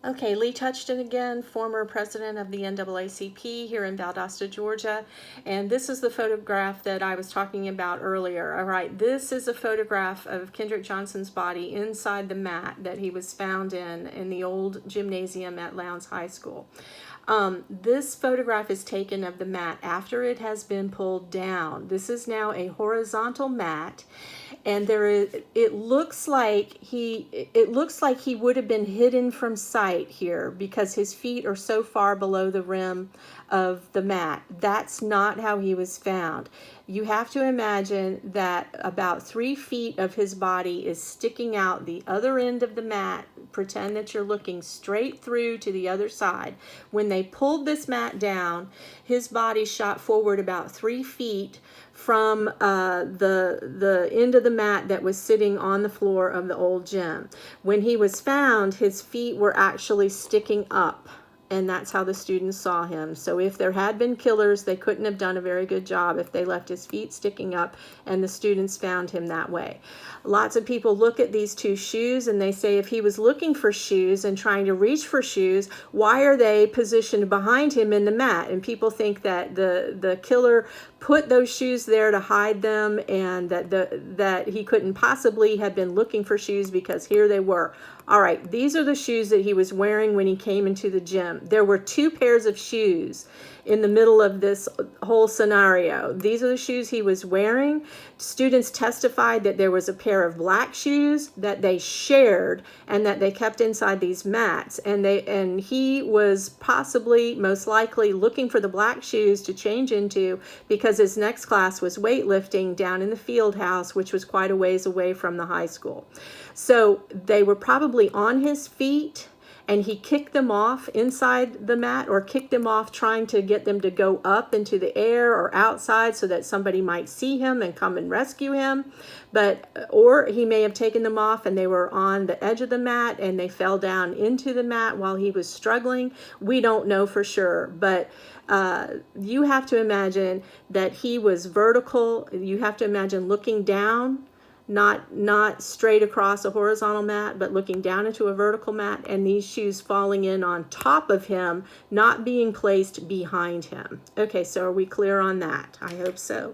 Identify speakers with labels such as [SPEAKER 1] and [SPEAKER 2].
[SPEAKER 1] Okay, Lee Touchton again, former president of the NAACP here in Valdosta, Georgia. And this is the photograph that I was talking about earlier. All right, this is a photograph of Kendrick Johnson's body inside the mat that he was found in the old gymnasium at Lowndes High School. This photograph is taken of the mat after it has been pulled down. This is now a horizontal mat, and it looks like he would have been hidden from sight here because his feet are so far below the rim of the mat. That's not how he was found. You have to imagine that about 3 feet of his body is sticking out the other end of the mat. Pretend that you're looking straight through to the other side. When they pulled this mat down, his body shot forward about 3 feet from the end of the mat that was sitting on the floor of the old gym. When he was found, his feet were actually sticking up, and that's how the students saw him. So if there had been killers, they couldn't have done a very good job if they left his feet sticking up and the students found him that way. Lots of people look at these 2 shoes and they say, if he was looking for shoes and trying to reach for shoes, why are they positioned behind him in the mat? And people think that the killer put those shoes there to hide them, and that he couldn't possibly have been looking for shoes because here they were. All right, these are the shoes that he was wearing when he came into the gym. There were 2 pairs of shoes in the middle of this whole scenario. These are the shoes he was wearing. Students testified that there was a pair of black shoes that they shared and that they kept inside these mats. And he was possibly, most likely, looking for the black shoes to change into because his next class was weightlifting down in the field house, which was quite a ways away from the high school. So they were probably on his feet, and he kicked them off inside the mat, or kicked them off trying to get them to go up into the air or outside so that somebody might see him and come and rescue him. Or he may have taken them off and they were on the edge of the mat and they fell down into the mat while he was struggling. We don't know for sure, but you have to imagine that he was vertical. You have to imagine looking down, not straight across a horizontal mat, but looking down into a vertical mat, and these shoes falling in on top of him, not being placed behind him. Okay, so are we clear on that? I hope so.